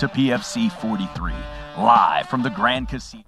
to PFC 43, live from the Grand Casino.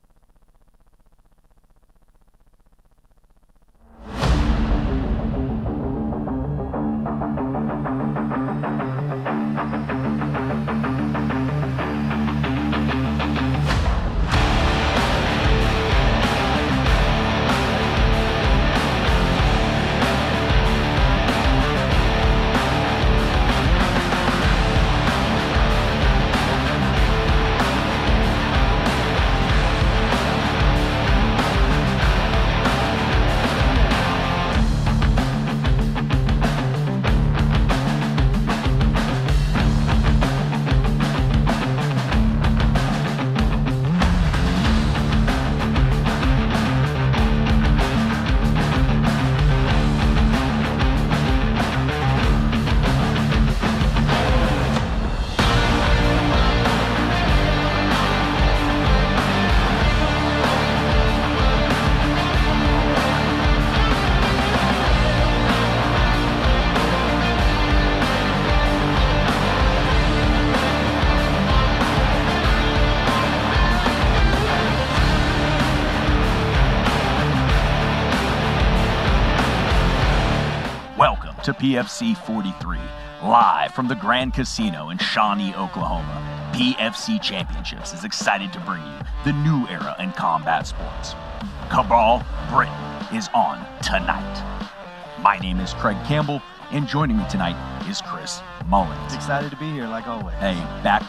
Welcome to PFC 43, live from the Grand Casino in Shawnee, Oklahoma. PFC Championships is excited to bring you the new era in combat sports. Cabal Britain is on tonight. My name is Craig Campbell, and joining me tonight is Chris Mullins. Excited to be here, like always. Hey, back.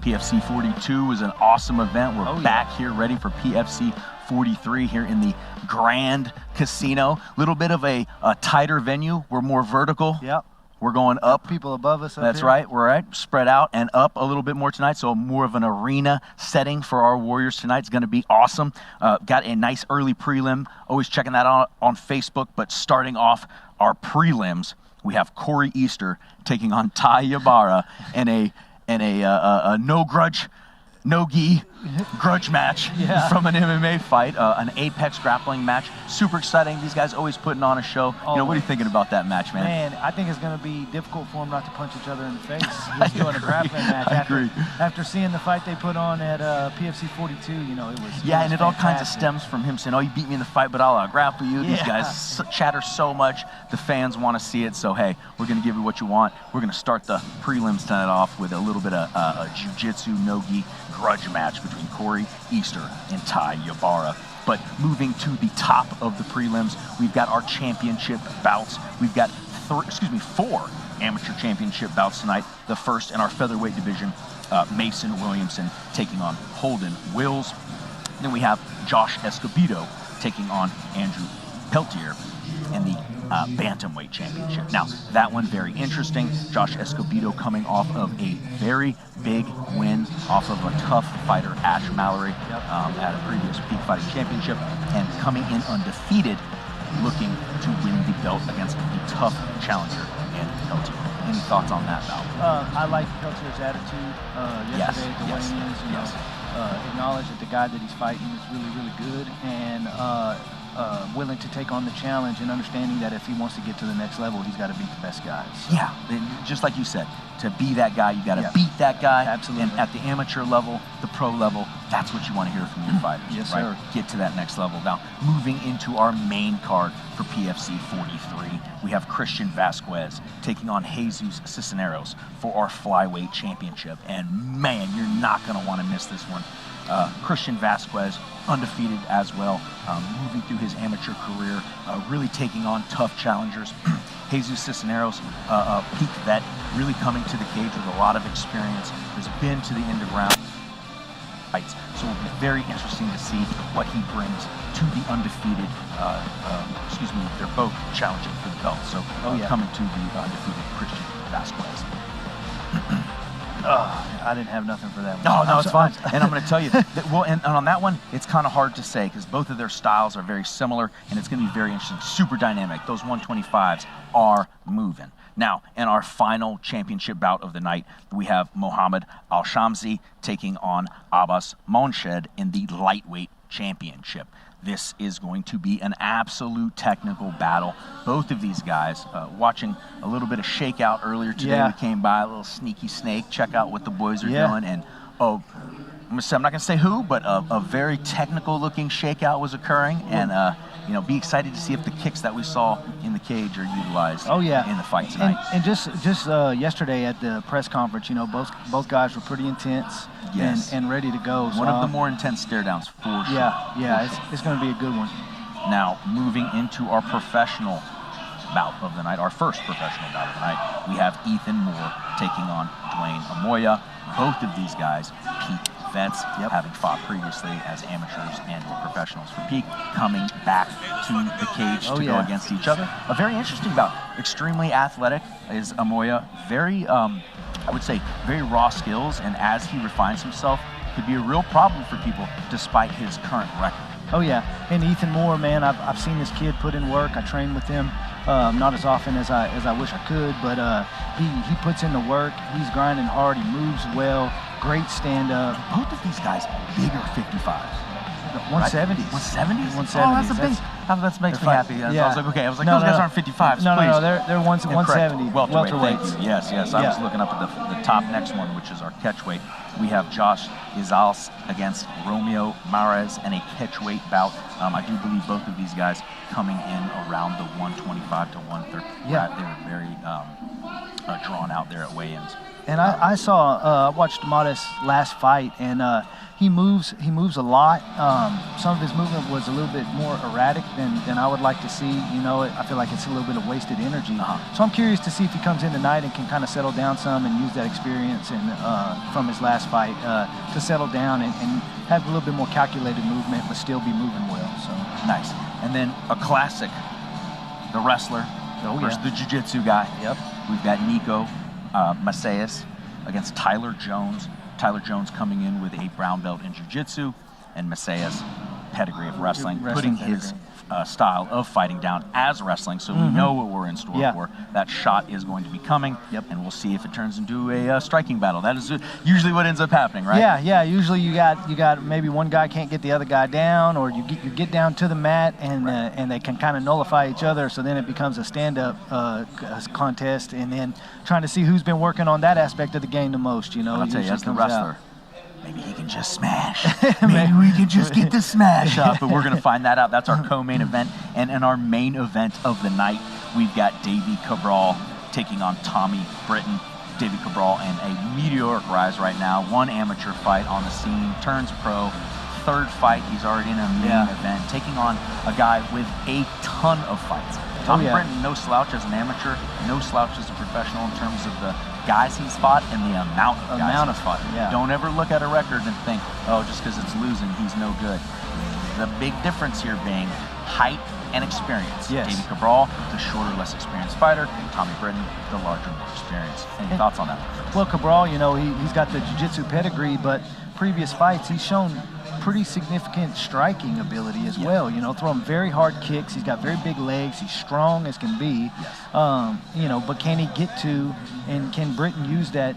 PFC 42 was an awesome event. We're back here ready for PFC 43 here in the Grand Casino. A little bit of a tighter venue. We're more vertical. Yep. We're going up. People above us up That's here. right. We're spread out and up a little bit more tonight, so more of an arena setting for our Warriors tonight. It's going to be awesome. Got a nice early prelim. Always checking that out on Facebook, but starting off our prelims, we have Corey Easter taking on Ty Ybarra in a no-gi grudge match from an MMA fight, an Apex grappling match. Super exciting. These guys always putting on a show. What are you thinking about that match, man? Man, I think it's going to be difficult for them not to punch each other in the face. Just doing a grappling match. After seeing the fight they put on at PFC 42, it was and it all kinds of stems from him saying, "Oh, you beat me in the fight, but I'll grapple you." These guys chatter so much. The fans want to see it. So hey, we're going to give you what you want. We're going to start the prelims tonight off with a little bit of a jiu-jitsu no-gi grudge match between Corey Easter and Ty Ybarra. But moving to the top of the prelims, we've got our championship bouts. We've got four amateur championship bouts tonight. The first in our featherweight division, Mason Williamson taking on Holden Wills. Then we have Josh Escobedo taking on Andrew Peltier in the bantamweight championship. Now, that one very interesting. Josh Escobedo coming off of a very big win off of a tough fighter, Ash Mallory, at a previous Peak Fighting Championship, and coming in undefeated, looking to win the belt against the tough challenger, Andrew Peltier. Any thoughts on that bout? I like Peltier's attitude yesterday at the weigh-ins. Acknowledge that the guy that he's fighting is really, really good, and willing to take on the challenge, and understanding that if he wants to get to the next level, he's got to beat the best guys. So. Yeah, just like you said, to be that guy, you got to beat that guy. Absolutely. And at the amateur level, the pro level, that's what you want to hear from your fighters. Yes, right? sir. Get to that next level. Now, moving into our main card for PFC 43, we have Christian Vasquez taking on Jesus Cisneros for our flyweight championship. And man, you're not going to want to miss this one. Christian Vasquez, undefeated as well, moving through his amateur career, really taking on tough challengers. Jesus Cisneros, peak vet, really coming to the cage with a lot of experience, has been to the underground fights. So it'll be very interesting to see what he brings to the undefeated, they're both challenging for the belt. So coming to the undefeated Christian Vasquez. I didn't have nothing for that one. No, it's fine. And I'm going to tell you, and on that one, it's kind of hard to say because both of their styles are very similar, and it's going to be very interesting, super dynamic. Those 125s are moving. Now, in our final championship bout of the night, we have Mohammed Al-Shamsi taking on Abbas Monshed in the lightweight championship. This is going to be an absolute technical battle. Both of these guys, watching a little bit of shakeout earlier today. We came by, a little sneaky snake, check out what the boys are doing. And, I'm not going to say who, but a very technical-looking shakeout was occurring. And, be excited to see if the kicks that we saw in the cage are utilized in the fight tonight. And just yesterday at the press conference, both guys were pretty intense and ready to go. One of the more intense stare downs for sure. It's going to be a good one. Now, moving into our professional bout of the night, our first professional bout of the night, we have Ethan Moore taking on Dwayne Amoya. Both of these guys, peak vets, having fought previously as amateurs and professionals for peak, coming back to the cage to go against each other. A very interesting bout. Extremely athletic is Amoya. Very, I would say, very raw skills, and as he refines himself, could be a real problem for people despite his current record. Oh yeah, and Ethan Moore, man, I've seen this kid put in work. I train with him, not as often as I wish I could, but he puts in the work. He's grinding hard. He moves well. Great stand up. Both of these guys bigger 55s. 170s. 170s? 170s. Oh, that's a big. That makes me happy. I was like, okay. I was like, those guys aren't 55s. No, they're 170. Welterweights. Yes. I was looking up at the top next one, which is our catchweight. We have Josh Gonzalez against Romeo Mares in a catchweight bout. I do believe both of these guys coming in around the 125 to 130. Yeah. They were very drawn out there at weigh-ins. And I watched Mares' last fight, and he moves a lot. Some of his movement was a little bit more erratic than I would like to see. I feel like it's a little bit of wasted energy. So I'm curious to see if he comes in tonight and can kind of settle down some and use that experience and from his last fight to settle down and have a little bit more calculated movement, but still be moving well. So nice. And then a classic, the wrestler versus the jiu-jitsu guy. Yep. We've got Nico Macias against Tyler Jones. Tyler Jones coming in with a brown belt in jiu-jitsu, and Macias pedigree of wrestling putting his style of fighting down as wrestling, so we know what we're in store for. That shot is going to be coming, and we'll see if it turns into a striking battle. That is usually what ends up happening, right? Yeah. Usually you got maybe one guy can't get the other guy down, or you get down to the mat and they can kind of nullify each other. So then it becomes a stand-up contest, and then trying to see who's been working on that aspect of the game the most. I'll tell you, as the wrestler. Maybe he can just smash. Maybe we can just get the smash up. But we're going to find that out. That's our co-main event. And in our main event of the night, we've got Davey Cabral taking on Tommy Britton. Davey Cabral in a meteoric rise right now. One amateur fight on the scene, turns pro. Third fight, he's already in a main event, taking on a guy with a ton of fights. Tommy Britton, no slouch as an amateur, no slouch as a professional in terms of the guys he's fought and the amount of guys he's fought. Don't ever look at a record and think, oh, just because it's losing, he's no good. The big difference here being height and experience. Davey Cabral, the shorter, less experienced fighter. Tommy Britton, the larger, more experienced. Any thoughts on that? Well, Cabral, he's got the jiu-jitsu pedigree, but previous fights, he's shown pretty significant striking ability as well. Throwing very hard kicks. He's got very big legs. He's strong as can be. But can he get to, and can Britton use that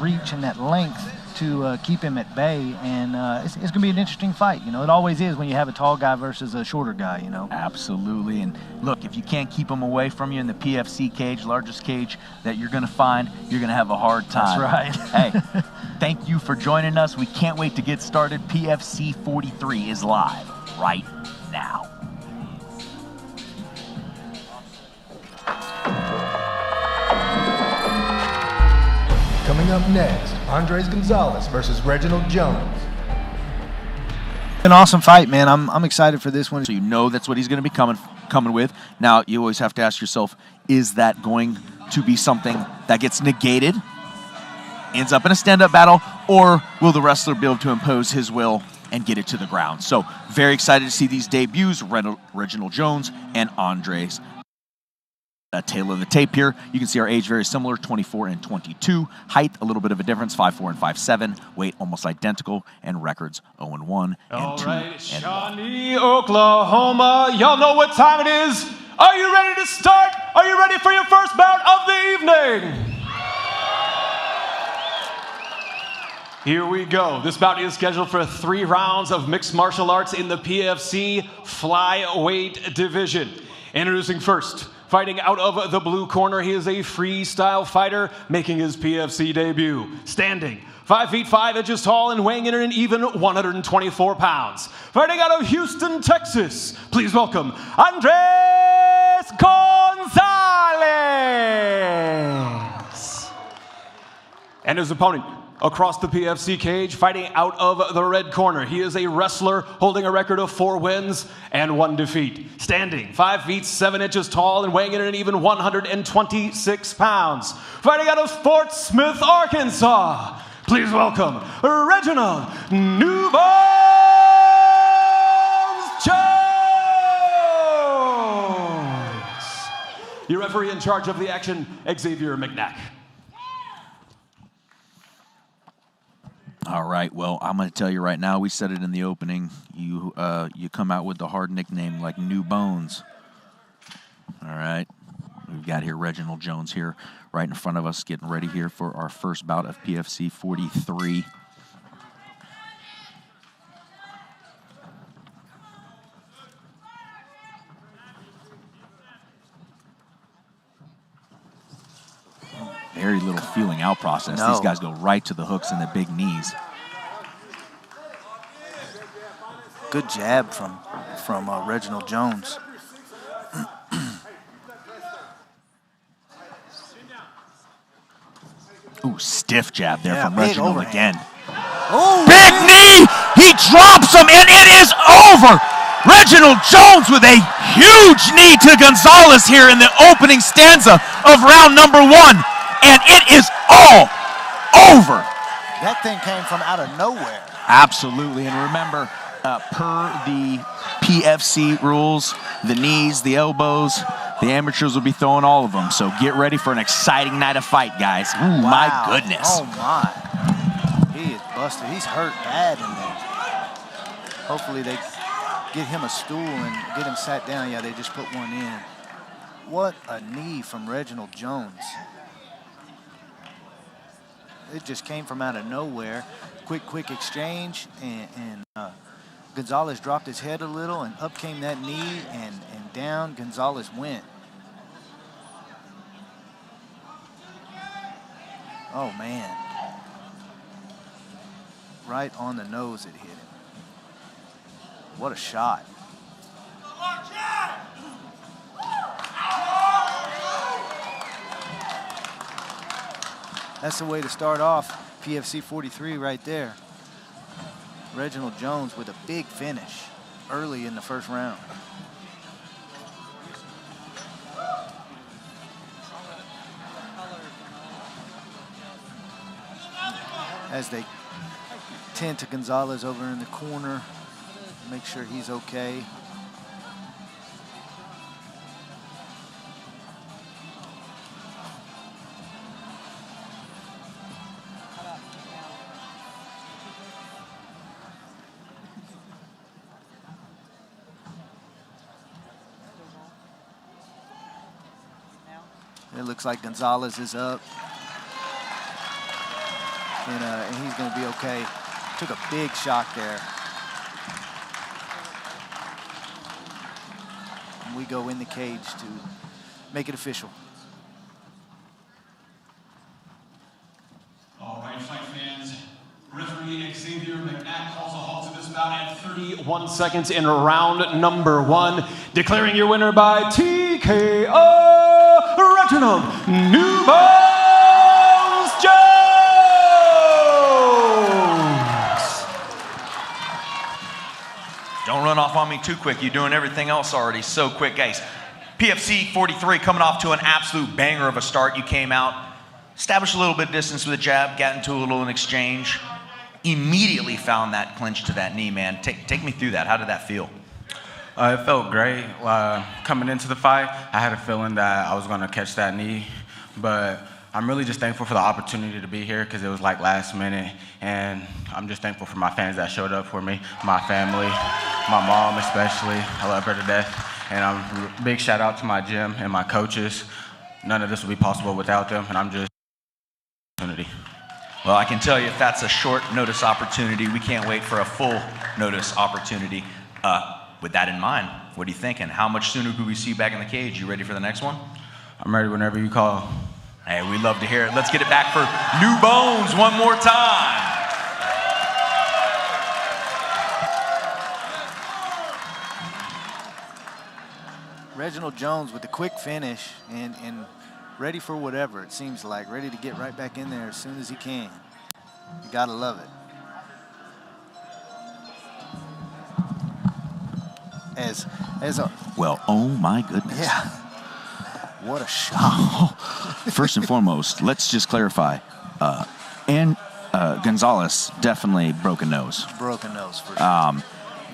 reach and that length to keep him at bay? And it's going to be an interesting fight. It always is when you have a tall guy versus a shorter guy. Absolutely. And look, if you can't keep him away from you in the PFC cage, largest cage that you're going to find, you're going to have a hard time. That's right. Hey, thank you for joining us. We can't wait to get started. PFC 43 is live right now. Coming up next, Andres Gonzalez versus Reginald Jones. An awesome fight, man. I'm excited for this one. So that's what he's going to be coming with. Now, you always have to ask yourself, is that going to be something that gets negated, ends up in a stand-up battle, or will the wrestler be able to impose his will and get it to the ground? So very excited to see these debuts, Reginald Jones and Andres. A tail of the tape here. You can see our age very similar, 24 and 22. Height, a little bit of a difference, 5'4" and 5'7". Weight, almost identical. And records, 0-1 and 2 and 1. Shawnee, Oklahoma. Y'all know what time it is. Are you ready to start? Are you ready for your first bout of the evening? Here we go. This bout is scheduled for 3 rounds of mixed martial arts in the PFC flyweight division. Introducing first, fighting out of the blue corner, he is a freestyle fighter making his PFC debut. Standing 5 feet 5 inches tall and weighing in at an even 124 pounds. Fighting out of Houston, Texas, please welcome Andres Gonzalez. And his opponent, across the PFC cage, fighting out of the red corner, he is a wrestler holding a record of 4 wins and 1 defeat. Standing 5 feet 7 inches tall and weighing in at an even 126 pounds. Fighting out of Fort Smith, Arkansas, please welcome Reginald Jones. Your referee in charge of the action, Xavier McNack. All right, well, I'm going to tell you right now, we said it in the opening, you come out with the hard nickname like New Bones. All right, we've got here Reginald Jones here right in front of us, getting ready here for our first bout of PFC 43. Very little feeling out process. No. These guys go right to the hooks and the big knees. Good jab from Reginald Jones. Ooh, stiff jab there from big Reginald overhand. again. Oh, Big knee! He drops him, and it is over! Reginald Jones with a huge knee to Gonzalez here in the opening stanza of round number 1. And it is all over. That thing came from out of nowhere. Absolutely, and remember, per the PFC rules, the knees, the elbows, the amateurs will be throwing all of them. So get ready for an exciting night of fight, guys. Ooh, Wow. my goodness. Oh, my. He is busted. He's hurt bad in there. Hopefully they get him a stool and get him sat down. Yeah, they just put one in. What a knee from Reginald Jones. It just came from out of nowhere. Quick exchange, and Gonzalez dropped his head a little, and up came that knee, and down Gonzalez went. Oh, man. Right on the nose it hit him. What a shot. That's the way to start off PFC 43 right there. Reginald Jones with a big finish early in the first round. As they tend to Gonzalez over in the corner, make sure he's okay. It looks like Gonzalez is up. And he's going to be okay. Took a big shot there. And we go in the cage to make it official. All right, fight fans. Referee Xavier McNack calls a halt to this bout at 31 seconds in round number 1, declaring your winner by TKO, Reginald New Bones Jones. Don't run off on me too quick. You're doing everything else already so quick, guys. PFC 43 coming off to an absolute banger of a start. You came out, established a little bit of distance with a jab, got into a little an exchange, immediately found that clinch to that knee, man. Take me through that. How did that feel? It felt great. Coming into the fight, I had a feeling that I was going to catch that knee, but I'm really just thankful for the opportunity to be here because it was like last minute, and I'm just thankful for my fans that showed up for me, my family, my mom especially. I love her to death, and big shout out to my gym and my coaches. None of this would be possible without them, and I'm just opportunity. Well, I can tell you if that's a short notice opportunity, we can't wait for a full notice opportunity. With that in mind, what are you thinking? How much sooner could we see you back in the cage? You ready for the next one? I'm ready whenever you call. Hey, we love to hear it. Let's get it back for New Bones one more time. Reginald Jones with the quick finish and ready for whatever, it seems like. Ready to get right back in there as soon as he can. You gotta love it. Well, oh my goodness. Yeah. What a shot. First and foremost, let's just clarify. Gonzalez definitely broke a nose. Broken nose for sure.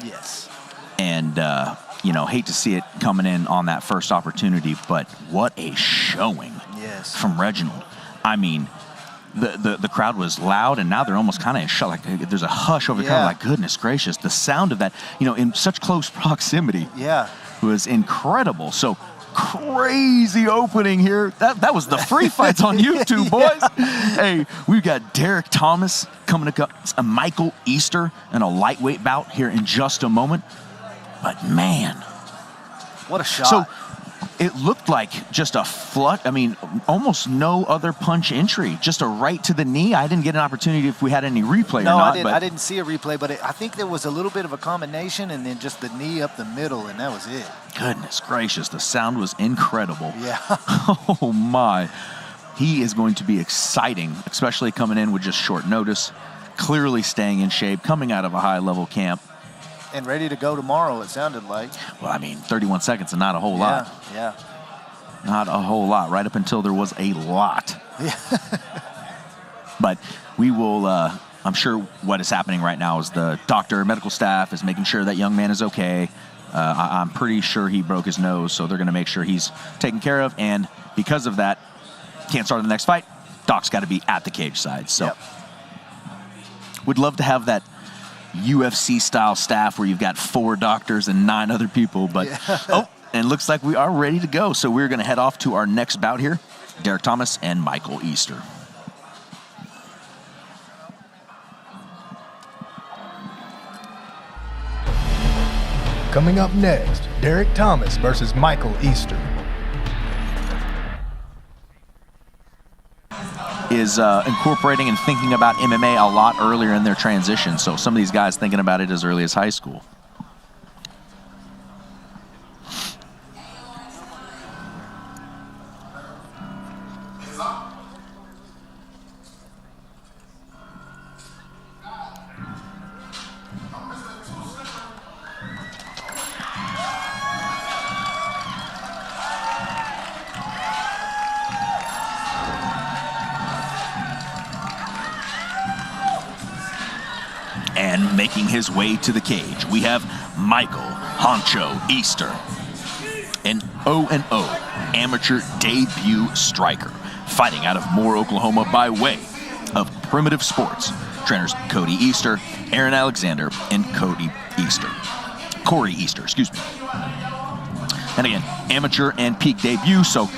Yes. And, hate to see it coming in on that first opportunity, but what a showing from Reginald. I mean, the crowd was loud, and now they're almost kind of in shock. Like there's a hush over the crowd. Like, goodness gracious, the sound of that, in such close proximity was incredible. So crazy opening here. That was the free fights on YouTube, boys. Hey, we've got Derrick Thomas coming up, a Michael Easter, and a lightweight bout here in just a moment. But man, what a shot. So it looked like just a almost no other punch entry, just a right to the knee. I didn't get an opportunity if we had any replay or not. No, I didn't see a replay, but I think there was a little bit of a combination and then just the knee up the middle, and that was it. Goodness gracious, the sound was incredible. Yeah. Oh my. He is going to be exciting, especially coming in with just short notice, clearly staying in shape, coming out of a high-level camp. And ready to go tomorrow, it sounded like. Well, 31 seconds and not a whole lot. Yeah. Not a whole lot, right up until there was a lot. Yeah. But we will, I'm sure what is happening right now is the doctor, medical staff is making sure that young man is okay. I'm pretty sure he broke his nose, so they're going to make sure he's taken care of. And because of that, can't start the next fight. Doc's got to be at the cage side. So would love to have that UFC style staff where you've got 4 doctors and 9 other people, but and looks like we are ready to go. So we're going to head off to our next bout here, Derrick Thomas and Michael Easter. Coming up next, Derrick Thomas versus Michael Easter. Is incorporating and thinking about MMA a lot earlier in their transition. So some of these guys thinking about it as early as high school. And making his way to the cage, we have Michael Honcho Easter, an 0-0 amateur debut striker, fighting out of Moore, Oklahoma by way of Primitive Sports. Trainers Cody Easter, Aaron Alexander, and Corey Easter, excuse me. And again, amateur and peak debut, so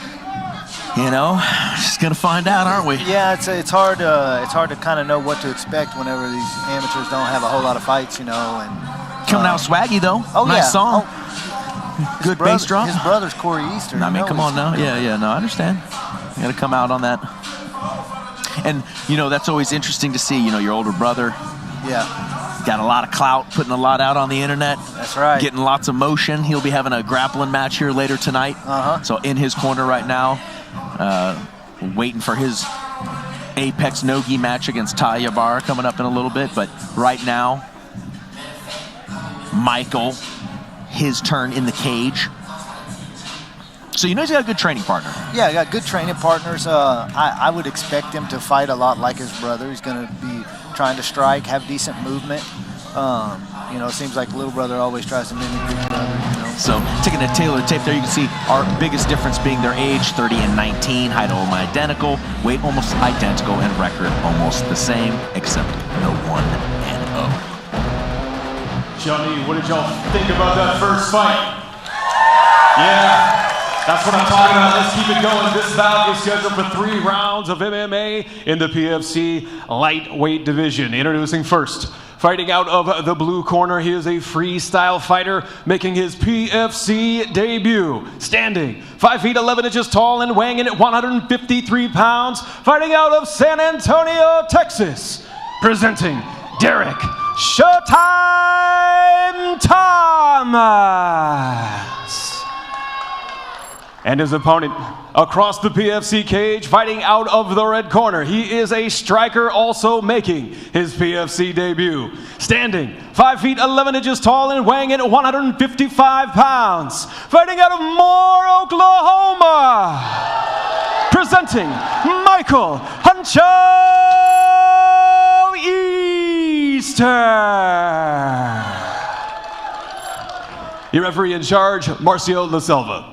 just gonna find out, aren't we? Yeah, it's hard to kind of know what to expect whenever these amateurs don't have a whole lot of fights, and coming out swaggy though. Oh, nice yeah. song. Good bass drop. His brother's Corey Easter. Come on now. Yeah, no, I understand. You gotta come out on that. And that's always interesting to see. Your older brother. Yeah. Got a lot of clout, putting a lot out on the internet. That's right. Getting lots of motion. He'll be having a grappling match here later tonight. So in his corner right now, waiting for his Apex no-gi match against Talia Barr coming up in a little bit. But right now, Michael, his turn in the cage. So he's got a good training partner. Yeah, he got good training partners. I would expect him to fight a lot like his brother. He's going to be trying to strike, have decent movement. It seems like little brother always tries to mimic big brother. So taking a tailored tape there, you can see our biggest difference being their age, 30 and 19, height almost identical, weight almost identical, and record almost the same, except the 1-0. Shawnee, what did y'all think about that first fight? Yeah. That's what I'm talking about. Let's keep it going. This bout is scheduled for 3 rounds of MMA in the PFC lightweight division. Introducing first, fighting out of the blue corner, he is a freestyle fighter making his PFC debut. Standing 5 feet 11 inches tall and weighing in at 153 pounds, fighting out of San Antonio, Texas. Presenting Derrick Showtime Thomas. And his opponent across the PFC cage, fighting out of the red corner. He is a striker also making his PFC debut. Standing 5 feet 11 inches tall and weighing in at 155 pounds. Fighting out of Moore, Oklahoma. Presenting Michael Huncho Easter. Your referee in charge, Marcio La Selva.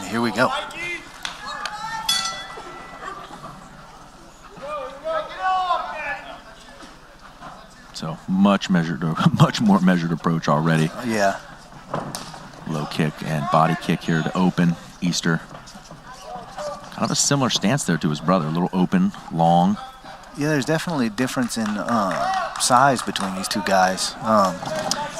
Here we go. So much more measured approach already. Yeah. Low kick and body kick here to open Easter. Kind of a similar stance there to his brother. A little open, long. Yeah, there's definitely a difference in size between these two guys.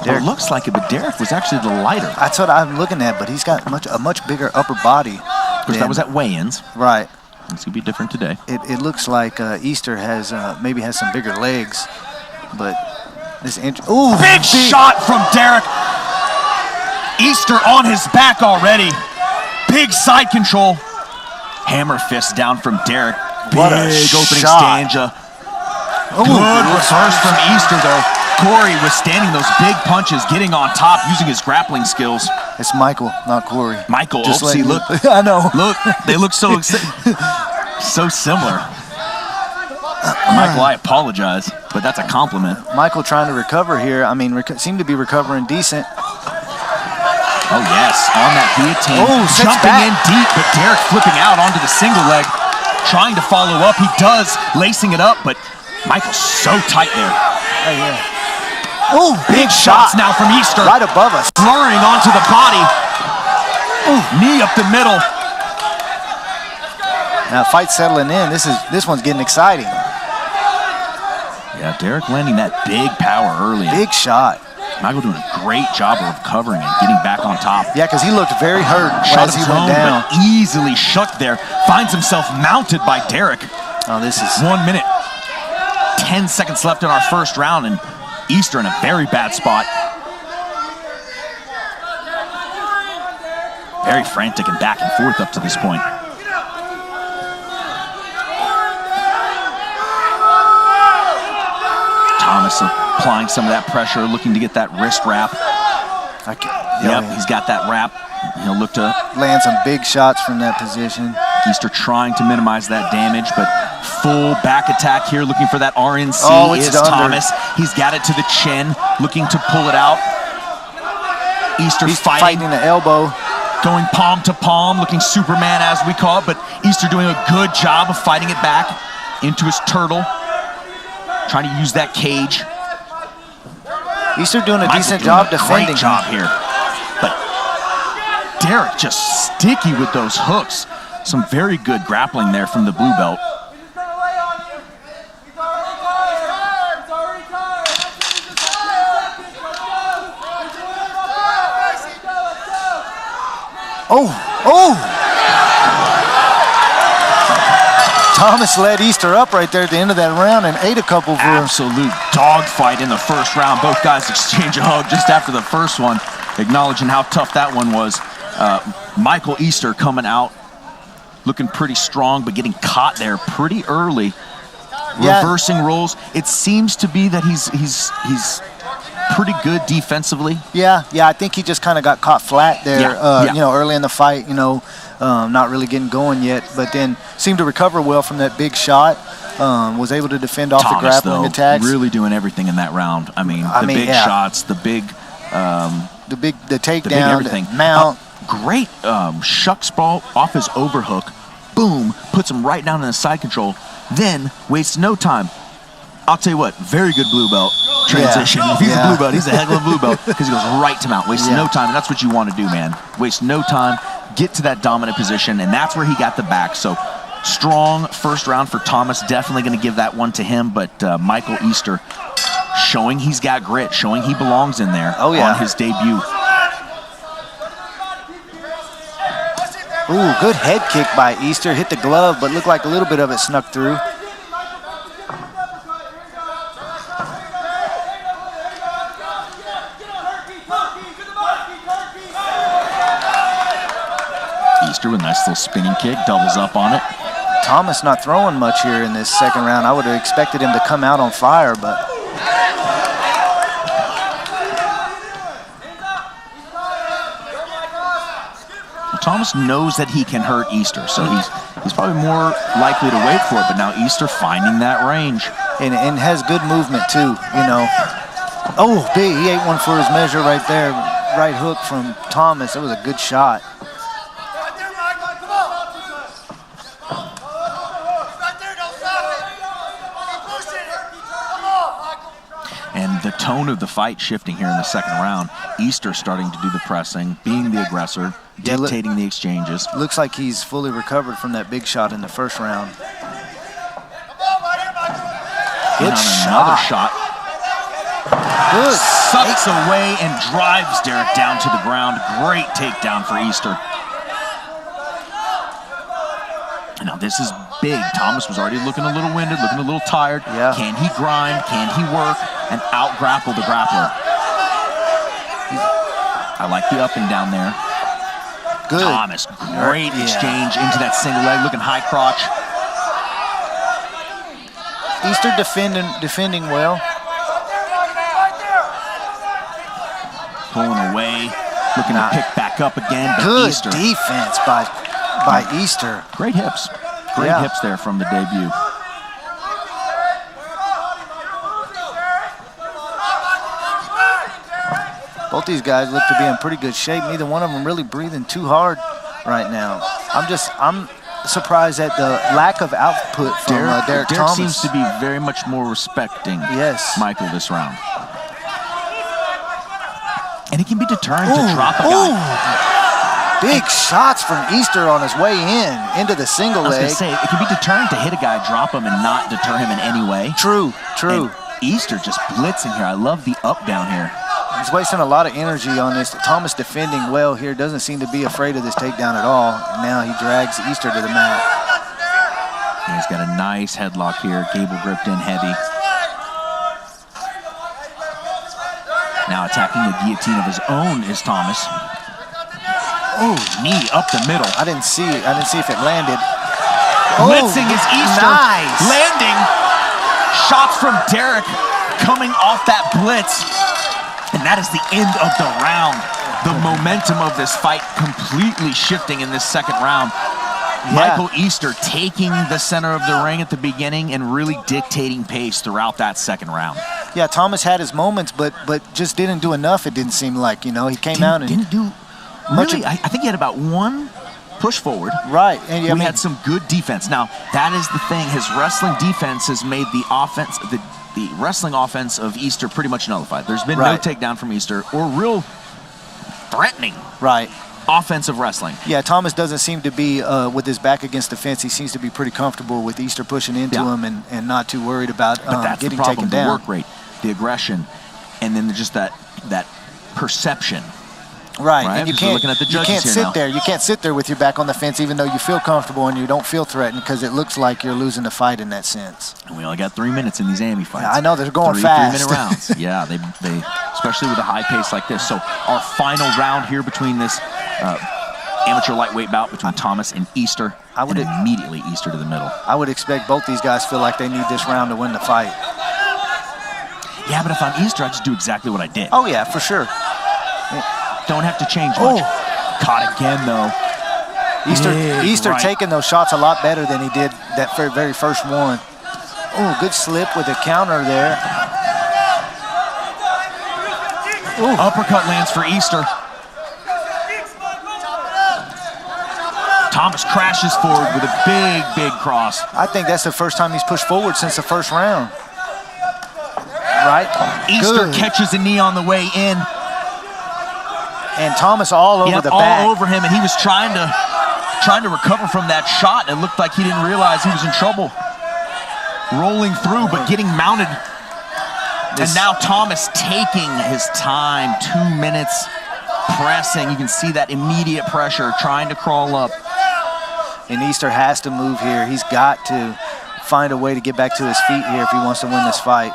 It looks like it, but Derrick was actually the lighter. That's what I'm looking at, but he's got a much bigger upper body. Of course, that was at weigh-ins. Right. It's going to be different today. It looks like Easter has maybe has some bigger legs, but this ooh, big shot from Derrick. Easter on his back already. Big side control. Hammer fist down from Derrick. What a big opening shot. stanza. Good reverse from Easter, though. Corey withstanding those big punches, getting on top, using his grappling skills. It's Michael, not Corey. Michael, Just see, look. I know. Look, they look so similar. Michael, I apologize, but that's a compliment. Michael trying to recover here. I mean, seemed to be recovering decent. Oh, yes, on that guillotine. Oh, jumping in deep, but Derrick flipping out onto the single leg, trying to follow up. He does, lacing it up, but Michael's so tight there. Oh, yeah. Oh, big shots now from Easter. Right above us. Blurring onto the body. Ooh, knee up the middle. Now fight settling in. This one's getting exciting. Yeah, Derrick landing that big power early. Big shot. Michael doing a great job of recovering and getting back on top. Yeah, because he looked very hurt Shot as he his went own, down. but easily shucked there. Finds himself mounted by Derrick. Oh, this is 1 minute, 10 seconds left in our first round, and Easter in a very bad spot. Very frantic and back and forth up to this point. Thomas applying some of that pressure, looking to get that wrist wrap. He's got that wrap. He'll look to land some big shots from that position. Easter trying to minimize that damage, but full back attack here, looking for that RNC is Thomas. He's got it to the chin, looking to pull it out. Easter fighting the elbow. Going palm to palm, looking Superman as we call it, but Easter doing a good job of fighting it back into his turtle. Trying to use that cage. Easter doing a decent job defending. Great job here. But Derrick just sticky with those hooks. Some very good grappling there from the blue belt. Thomas led Easter up right there at the end of that round and ate a couple for absolute dogfight in the first round. Both guys exchange a hug just after the first one, acknowledging how tough that one was. Michael Easter coming out looking pretty strong, but getting caught there pretty early. Reversing rolls. It seems to be that he's pretty good defensively. Yeah, I think he just kind of got caught flat there, you know, early in the fight, you know, not really getting going yet, but then seemed to recover well from that big shot, was able to defend off Thomas, the grappling attacks. Really doing everything in that round. I mean, the big shots, the takedown, everything. Mount. Great shucks ball off his overhook. Boom, puts him right down in the side control. Then wastes no time. I'll tell you what, very good blue belt transition. If he's a blue belt, he's a heck of a blue belt because he goes right to mount, wasting no time, and that's what you want to do, man. Waste no time, get to that dominant position, and that's where he got the back. So strong first round for Thomas. Definitely going to give that one to him, but Michael Easter showing he's got grit, showing he belongs in there on his debut. Ooh, good head kick by Easter. Hit the glove, but looked like a little bit of it snuck through. Easter with a nice little spinning kick, doubles up on it. Thomas not throwing much here in this second round. I would have expected him to come out on fire, but... Thomas knows that he can hurt Easter, so he's probably more likely to wait for it, but now Easter finding that range. And has good movement too, you know. Oh, big, he ate one for his measure right there. Right hook from Thomas, that was a good shot. And the tone of the fight shifting here in the second round. Easter starting to do the pressing, being the aggressor, dictating the exchanges. Looks like he's fully recovered from that big shot in the first round. Good shot. Another shot. Good. Sucks away and drives Derrick down to the ground. Great takedown for Easter. Now this is big. Thomas was already looking a little winded, looking a little tired. Yeah. Can he grind? Can he work and out-grapple the grappler? I like the up and down there. Good. Thomas, great exchange into that single leg, looking high crotch. Easter defending well. Pulling away, looking to pick back up again. But Good Easter. defense by Easter. Great hips. Great hips there from the debut. Both these guys look to be in pretty good shape. Neither one of them really breathing too hard right now. I'm surprised at the lack of output from Derrick Thomas. Seems to be very much more respecting Michael this round. And it can be deterrent to drop a guy. Big shots from Easter on his way into the single leg. I was going to say, it can be deterrent to hit a guy, drop him, and not deter him in any way. True. And Easter just blitzing here. I love the up down here. He's wasting a lot of energy on this. Thomas defending well here. Doesn't seem to be afraid of this takedown at all. And now he drags Easter to the mat. And he's got a nice headlock here. Gable gripped in heavy. Now attacking the guillotine of his own is Thomas. Oh, knee up the middle. I didn't see if it landed. Blitzing is Easter. Nice. Landing. Shots from Derrick coming off that blitz. And that is the end of the round. The momentum of this fight completely shifting in this second round. Michael Easter taking the center of the ring at the beginning and really dictating pace throughout that second round. Yeah, Thomas had his moments, but just didn't do enough, it didn't seem like. You know, he came out and didn't do much. Really, I think he had about one push forward. Right. And we had some good defense. Now, that is the thing. His wrestling defense has made the offense, the wrestling offense of Easter pretty much nullified. There's been no takedown from Easter or real threatening offensive wrestling. Yeah, Thomas doesn't seem to be, with his back against the fence, he seems to be pretty comfortable with Easter pushing into him and not too worried about getting taken down. The work rate, the aggression, and then just that perception. Right, and you can't, looking at the judges You can't sit there with your back on the fence even though you feel comfortable and you don't feel threatened because it looks like you're losing the fight in that sense. And we only got 3 minutes in these AMI fights. Yeah, I know, they're going fast. 3-minute rounds. Yeah, they especially with a high pace like this. So our final round here between this amateur lightweight bout between Thomas and Easter, and immediately Easter to the middle. I would expect both these guys feel like they need this round to win the fight. Yeah, but if I'm Easter, I just do exactly what I did. Oh, yeah, for sure. Don't have to change much. Caught again, though. Easter taking those shots a lot better than he did that very first one. Oh, good slip with a counter there. Ooh. Uppercut lands for Easter. Thomas crashes forward with a big cross. I think that's the first time he's pushed forward since the first round. Right. Easter Good. catches a knee on the way in. And Thomas all over the back. all over him, and he was trying to recover from that shot. It looked like he didn't realize he was in trouble. Rolling through, but getting mounted. And now Thomas taking his time, 2 minutes, pressing. You can see that immediate pressure, trying to crawl up. And Easter has to move here. He's got to find a way to get back to his feet here if he wants to win this fight.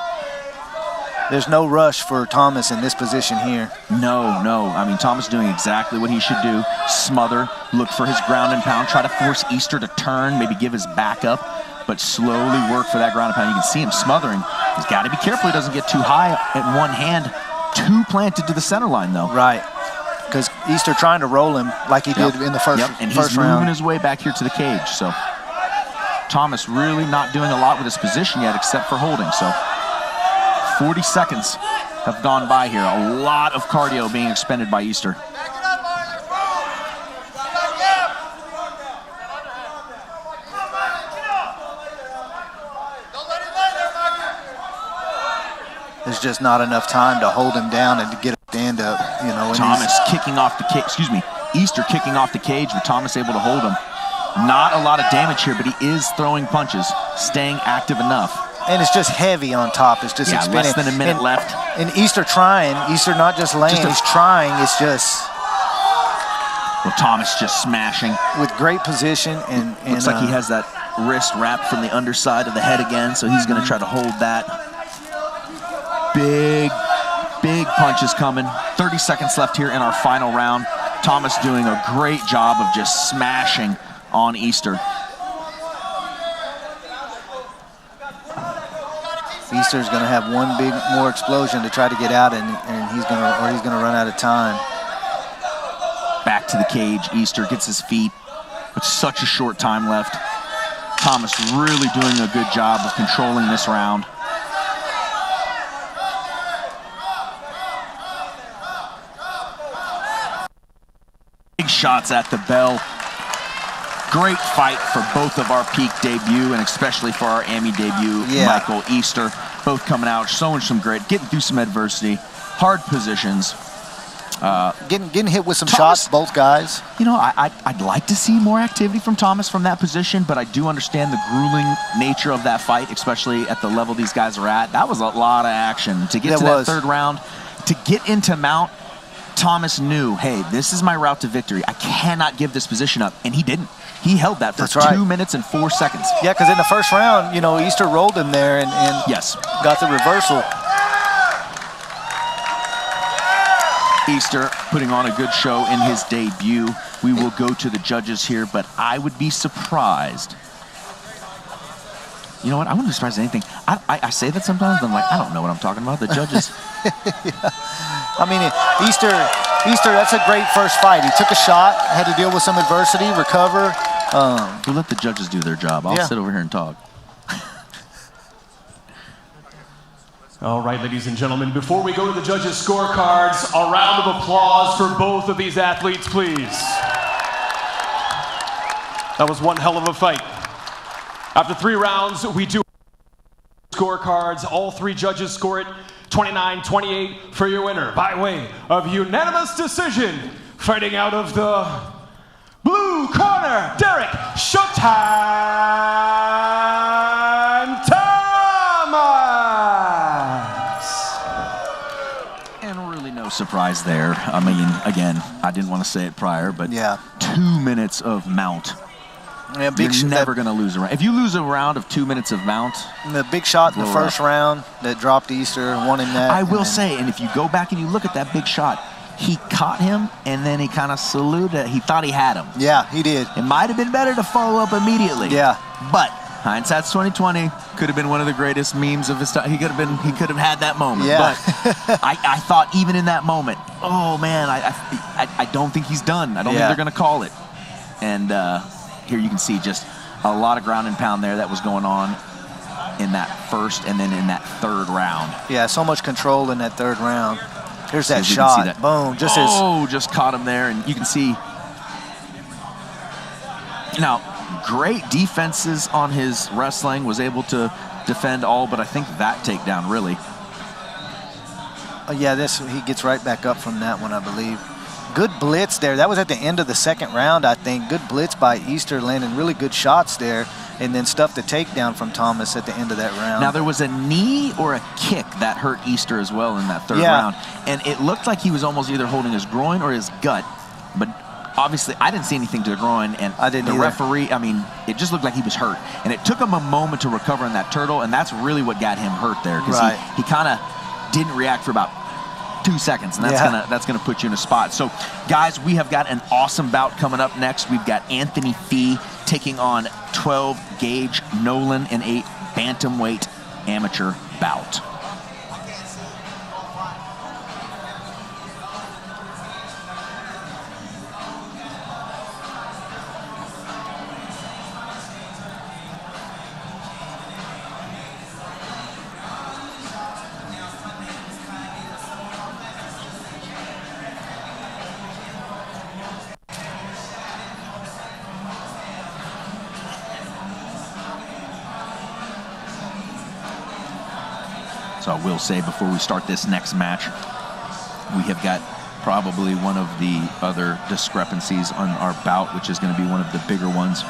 There's no rush for Thomas in this position here. No. I mean, Thomas doing exactly what he should do. Smother, look for his ground and pound, try to force Easter to turn, maybe give his back up, but slowly work for that ground and pound. You can see him smothering. He's got to be careful he doesn't get too high at one hand. Too planted to the center line, though. Right. Because Easter trying to roll him like he did in the first round. And he's moving his way back here to the cage. So Thomas really not doing a lot with his position yet except for holding. So 40 seconds have gone by here. A lot of cardio being expended by Easter. There's just not enough time to hold him down and to get him to stand up. You know, Thomas kicking off the cage. Easter kicking off the cage with Thomas able to hold him. Not a lot of damage here, but he is throwing punches, staying active enough. And it's just heavy on top. It's just expanding. Less than a minute left. And Easter trying. Easter not just laying, he's trying. It's just... Well, Thomas just smashing. With great position. And looks like he has that wrist wrapped from the underside of the head again, so he's going to try to hold that. Big punches coming. 30 seconds left here in our final round. Thomas doing a great job of just smashing on Easter. Easter's going to have one big more explosion to try to get out, and he's going to run out of time. Back to the cage. Easter gets his feet with such a short time left. Thomas really doing a good job of controlling this round. Big shots at the bell. Great fight for both of our peak debut and especially for our Emmy debut, Michael Easter. Both coming out, showing some grit, getting through some adversity, hard positions. Getting hit with some shots, both guys. You know, I'd like to see more activity from Thomas from that position, but I do understand the grueling nature of that fight, especially at the level these guys are at. That was a lot of action. To get to that third round, to get into mount, Thomas knew, hey, this is my route to victory. I cannot give this position up, and he didn't. He held that for 2 minutes and 4 seconds. Yeah, because in the first round, you know, Easter rolled him there and got the reversal. Easter putting on a good show in his debut. We will go to the judges here, but I would be surprised. You know what? I wouldn't be surprised at anything. I say that sometimes, but I'm like, I don't know what I'm talking about. The judges. I mean, Easter, that's a great first fight. He took a shot, had to deal with some adversity, recover. We'll let the judges do their job. I'll sit over here and talk. All right, ladies and gentlemen, before we go to the judges' scorecards, a round of applause for both of these athletes, please. That was one hell of a fight. After 3 rounds, we do scorecards. All 3 judges score it 29-28 for your winner by way of unanimous decision. Fighting out of the blue corner, Derrick Showtime Thomas. And really no surprise there. I mean, again, I didn't want to say it prior, but 2 minutes of mount. Yeah, You're never going to lose a round. If you lose a round of 2 minutes of mount. The big shot in the first round that dropped Easter, won him that. I will say, and if you go back and you look at that big shot, he caught him and then he kind of saluted. He thought he had him. Yeah, he did. It might have been better to follow up immediately. Yeah. But hindsight's 2020. Could have been one of the greatest memes of his time. He could have had that moment. Yeah. But I thought even in that moment, oh man, I don't think he's done. I don't think they're going to call it. And here you can see just a lot of ground and pound there that was going on in that first and then in that third round. Yeah, so much control in that third round. Here's that shot. That. Boom. Just caught him there. And you can see. Now, great defenses on his wrestling. Was able to defend all, but I think that takedown really Yeah, he gets right back up from that one, I believe. Good blitz there. That was at the end of the second round, I think. Good blitz by Easter, landing really good shots there, and then stuffed the takedown from Thomas at the end of that round. Now, there was a knee or a kick that hurt Easter as well in that third round, and it looked like he was almost either holding his groin or his gut, but obviously I didn't see anything to the groin, and I didn't either. Referee, I mean, it just looked like he was hurt, and it took him a moment to recover in that turtle, and that's really what got him hurt there, because he kind of didn't react for about 2 seconds, and that's gonna put you in a spot. So, guys, we have got an awesome bout coming up next. We've got Anthony Fee taking on 12 Gage Nolan in a bantamweight amateur bout. So I will say before we start this next match, we have got probably one of the other discrepancies on our bout, which is going to be one of the bigger ones.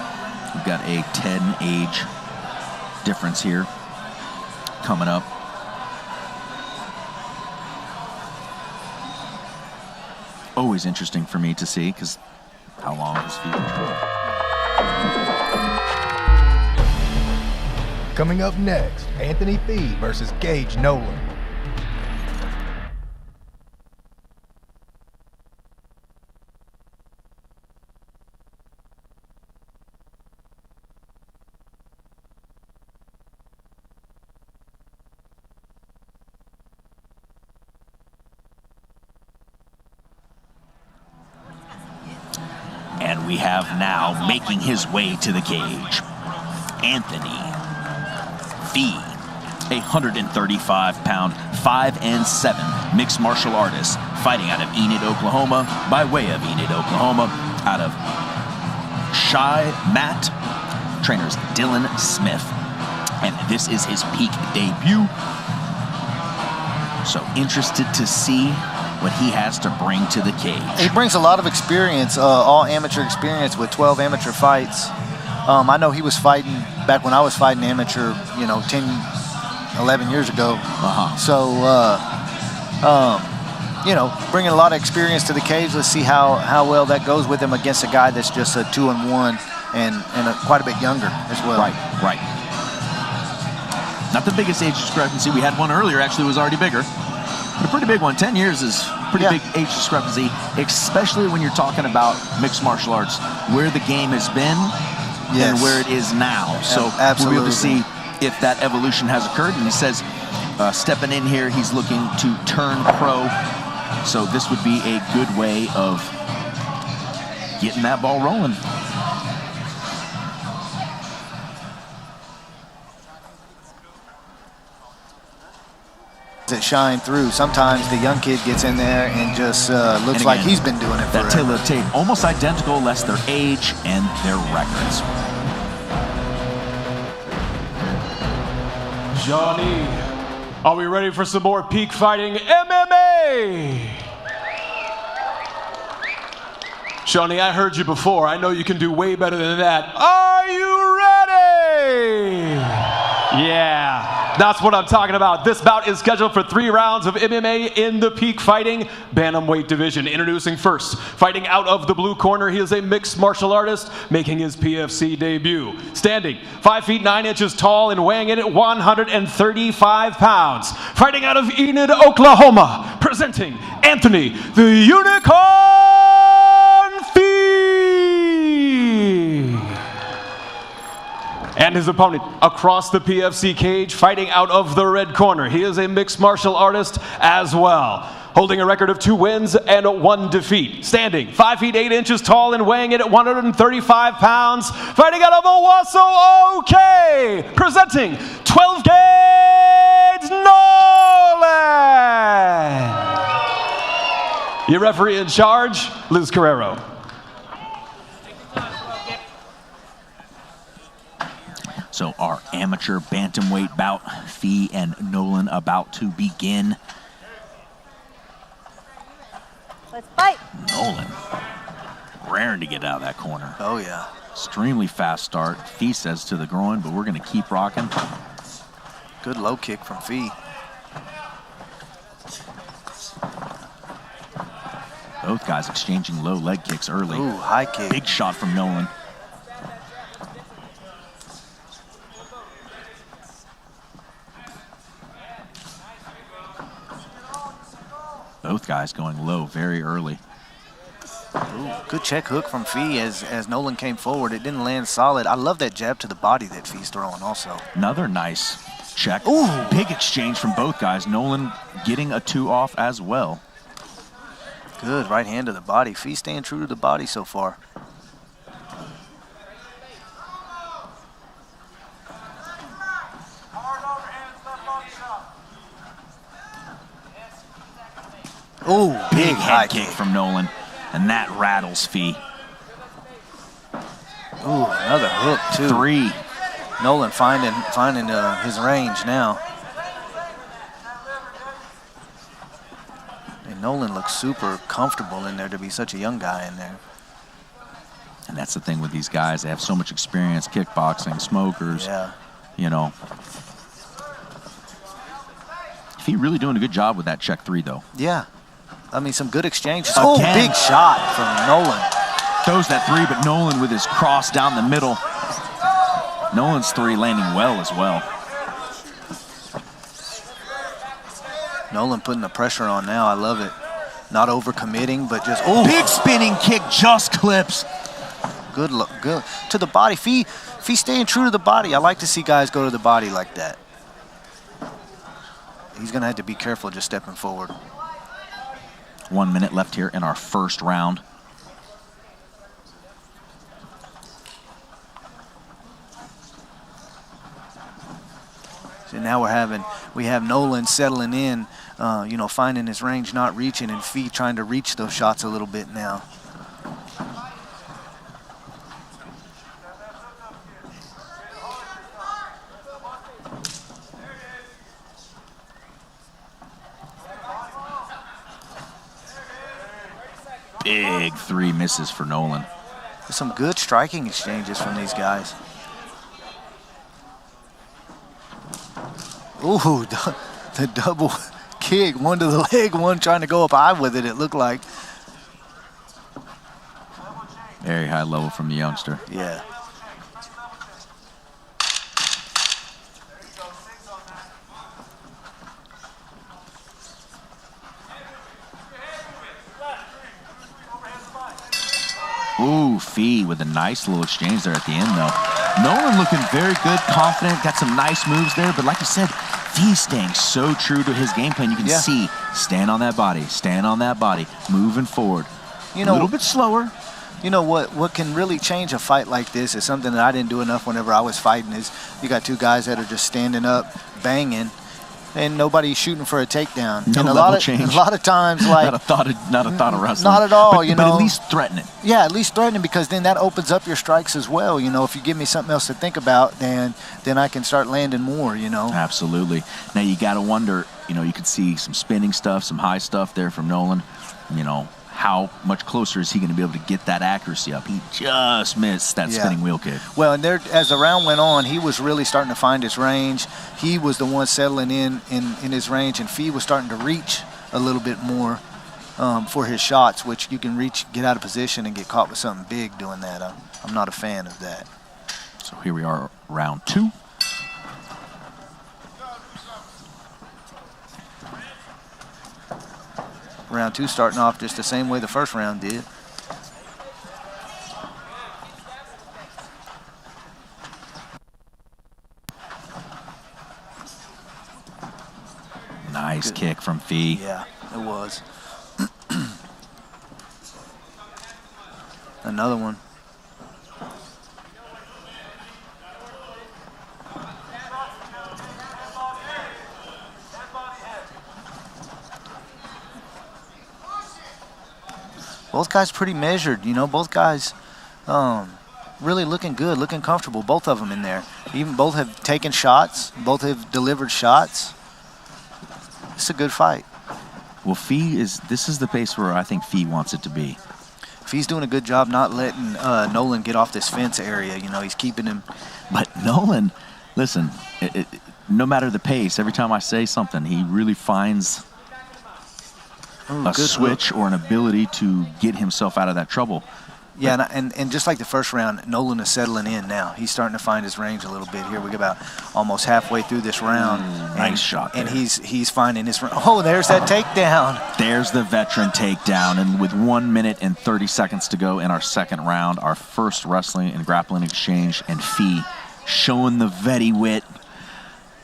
We've got a 10 age difference here coming up. Always interesting for me to see, because how long is Fee control? Coming up next, Anthony Fee versus Gage Nolan. And we have now making his way to the cage, Anthony Fee, a 135-pound, 5'7" mixed martial artist fighting out of Enid, Oklahoma, by way of Enid, Oklahoma, out of Shawnee. Trainers Dylan Smith, and this is his peak debut. So interested to see what he has to bring to the cage. He brings a lot of experience, all amateur experience with 12 amateur fights. I know he was fighting back when I was fighting amateur, 10, 11 years ago. So, bringing a lot of experience to the cage. Let's see how well that goes with him against a guy that's just a 2-1 and quite a bit younger as well. Right. Not the biggest age discrepancy. We had one earlier, actually, was already bigger. But a pretty big one. 10 years is pretty big age discrepancy, especially when you're talking about mixed martial arts, where the game has been and where it is now. So we'll be able to see if that evolution has occurred. And he says, stepping in here, he's looking to turn pro. So this would be a good way of getting that ball rolling. It shine through. Sometimes the young kid gets in there and just looks like he's been doing it forever. That tail of tape, almost identical, less their age and their records. Shawnee, are we ready for some more peak fighting MMA? Shawnee, I heard you before. I know you can do way better than that. Are you ready? Yeah, that's what I'm talking about. This bout is scheduled for 3 rounds of MMA in the peak fighting bantamweight division. Introducing first, fighting out of the blue corner, he is a mixed martial artist making his PFC debut. Standing 5 feet 9 inches tall and weighing in at 135 pounds. Fighting out of Enid, Oklahoma, presenting Anthony the Unicorn Fee. And his opponent across the PFC cage, fighting out of the red corner. He is a mixed martial artist as well, holding a record of 2 wins and 1 defeat. Standing 5 feet 8 inches tall and weighing in at 135 pounds. Fighting out of Owasso, OK, presenting 12 Gage Nolan. Your referee in charge, Liz Carrero. So our amateur bantamweight bout, Fee and Nolan, about to begin. Let's fight. Nolan, raring to get out of that corner. Oh, yeah. Extremely fast start. Fee says to the groin, but we're going to keep rocking. Good low kick from Fee. Both guys exchanging low leg kicks early. Ooh, high kick. Big shot from Nolan. Both guys going low very early. Ooh, good check hook from Fee as Nolan came forward. It didn't land solid. I love that jab to the body that Fee's throwing also. Another nice check. Ooh. Big exchange from both guys. Nolan getting a 2 off as well. Good right hand to the body. Fee staying true to the body so far. Ooh, big head kick from Nolan, and that rattles Fee. Ooh, another hook too. 3. Nolan finding his range now. And Nolan looks super comfortable in there to be such a young guy in there. And that's the thing with these guys. They have so much experience, kickboxing, smokers. Yeah. You know. Fee really doing a good job with that check 3, though. Yeah. I mean, some good exchanges. Again. Oh, big shot from Nolan. Throws that 3, but Nolan with his cross down the middle. Nolan's 3 landing well as well. Nolan putting the pressure on now. I love it. Not overcommitting, but just big spinning kick just clips. Good look, good to the body. Fee staying true to the body. I like to see guys go to the body like that. He's gonna have to be careful just stepping forward. 1 minute left here in our first round. So now we have Nolan settling in, you know, finding his range, not reaching, and Fee trying to reach those shots a little bit now. Big 3 misses for Nolan. Some good striking exchanges from these guys. Ooh, the double kick, one to the leg, one trying to go up high with it, it looked like. Very high level from the youngster. Yeah. Ooh, Fee with a nice little exchange there at the end, though. Nolan looking very good, confident, got some nice moves there, but like you said, Fee staying so true to his game plan. You can see, stand on that body, moving forward. You know, a little bit slower. You know what can really change a fight like this is something that I didn't do enough whenever I was fighting is you got 2 guys that are just standing up, banging, and nobody's shooting for a takedown. No and a change. lot of times, like not a thought of wrestling. Not at all, but, you but know. at least threatening. Yeah, at least threatening, because then that opens up your strikes as well. You know, if you give me something else to think about, then I can start landing more. You know. Absolutely. Now you got to wonder. You know, you could see some spinning stuff, some high stuff there from Nolan. You know, how much closer is he going to be able to get that accuracy up? He just missed that spinning wheel kick. Well, and there, as the round went on, he was really starting to find his range. He was the one settling in his range, and Fee was starting to reach a little bit more for his shots, which you can reach, get out of position, and get caught with something big doing that. I'm not a fan of that. So here we are, round 2. Round 2 starting off just the same way the first round did. Nice kick from Fee. Yeah, it was. Another one. Both guys pretty measured, you know. Both guys really looking good, looking comfortable. Both of them in there. Even both have taken shots. Both have delivered shots. It's a good fight. Well, this is the pace where I think Fee wants it to be. Fee's doing a good job not letting Nolan get off this fence area. You know, he's keeping him. But Nolan, listen, no matter the pace, every time I say something, he really finds a switch or an ability to get himself out of that trouble. Yeah, and just like the first round, Nolan is settling in now. He's starting to find his range a little bit here. We get about almost halfway through this round. Nice shot there. And he's finding his range. Oh, there's that takedown. There's the veteran takedown. And with 1 minute and 30 seconds to go in our second round, our first wrestling and grappling exchange, and Fee showing the Vetty wit.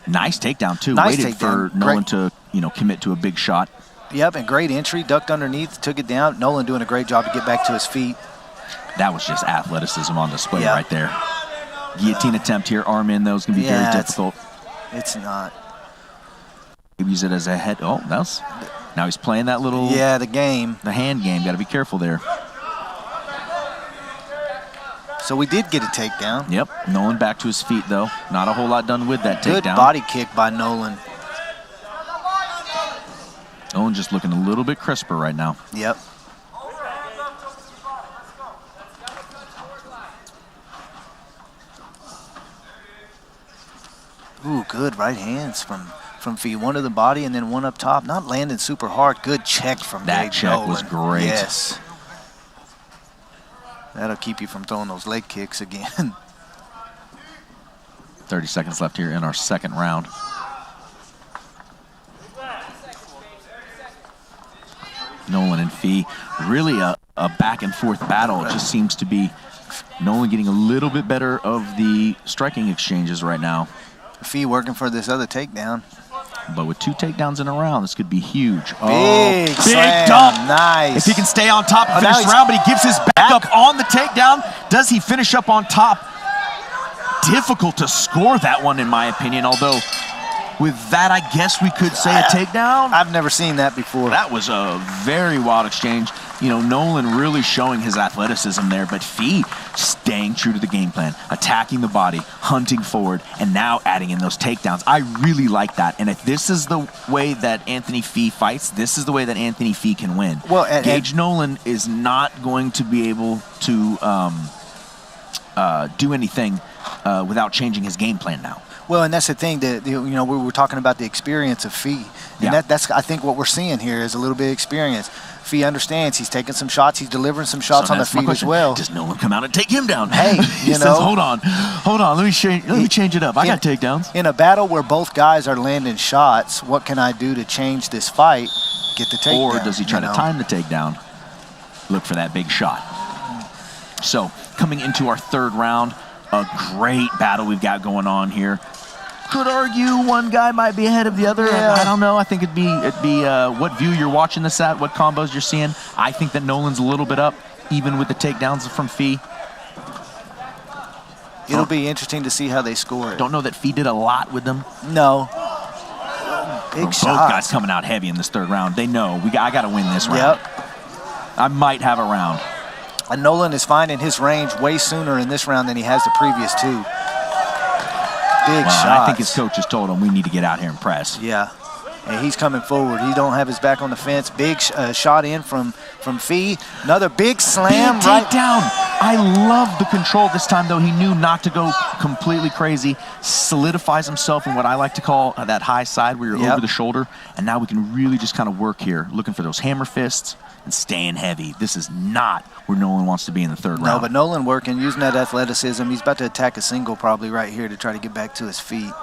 Nice takedown, too. Nice Waited takedown. for Nolan to, commit to a big shot. Yep, and great entry. Ducked underneath, took it down. Nolan doing a great job to get back to his feet. That was just athleticism on display right there. Guillotine attempt here, arm in, though, is going to be very difficult. It's not. He use it as a head. Oh, now he's playing that little. Yeah, the game. The hand game. Got to be careful there. So we did get a takedown. Yep. Nolan back to his feet, though. Not a whole lot done with that takedown. Good body kick by Nolan. Nolan just looking a little bit crisper right now. Yep. Ooh, good right hands from Fee. One to the body and then one up top. Not landing super hard. Good check from that Gage. Check Nolan. was great. Yes. That'll keep you from throwing those leg kicks again. 30 seconds left here in our second round. Nolan and Fee, really a back and forth battle. It just seems to be Nolan getting a little bit better of the striking exchanges right now. Fee working for this other takedown. But with 2 takedowns in a round, this could be huge. Big slam. dump. Nice. If he can stay on top and finish the round, but he gives his back up on the takedown. Does he finish up on top? Difficult to score that one, in my opinion, although with that, I guess we could say a takedown. I've never seen that before. That was a very wild exchange. Nolan really showing his athleticism there, but Fee staying true to the game plan, attacking the body, hunting forward, and now adding in those takedowns. I really like that. And if this is the way that Anthony Fee fights, this is the way that Anthony Fee can win. Well, Gage Nolan is not going to be able to do anything without changing his game plan now. Well, and that's the thing that we were talking about the experience of Fee, and that's I think what we're seeing here is a little bit of experience. Fee understands he's taking some shots, he's delivering some shots on the feet as well. Does Nolan come out and take him down? Hey, he says, hold on, let me change it up. I got takedowns. In a battle where both guys are landing shots, what can I do to change this fight? Get the takedown. Or does he try to time the takedown? Look for that big shot. So coming into our third round, a great battle we've got going on here. Could argue one guy might be ahead of the other. Yeah. I don't know. I think it'd be what view you're watching this at, what combos you're seeing. I think that Nolan's a little bit up, even with the takedowns from Fee. It'll be interesting to see how they score it. Don't know that Fee did a lot with them. No. Big Both shots. guys coming out heavy in this third round. They know I got to win this round. Yep. I might have a round. And Nolan is finding his range way sooner in this round than he has the previous 2. Big shots. I think his coach has told him we need to get out here and press. Yeah. And he's coming forward. He don't have his back on the fence. Big shot in from Fee. Another big slam. Big takedown. I love the control this time, though. He knew not to go completely crazy. Solidifies himself in what I like to call that high side where you're over the shoulder. And now we can really just kind of work here, looking for those hammer fists and staying heavy. This is not where Nolan wants to be in the third round. No, but Nolan working, using that athleticism. He's about to attack a single probably right here to try to get back to his feet.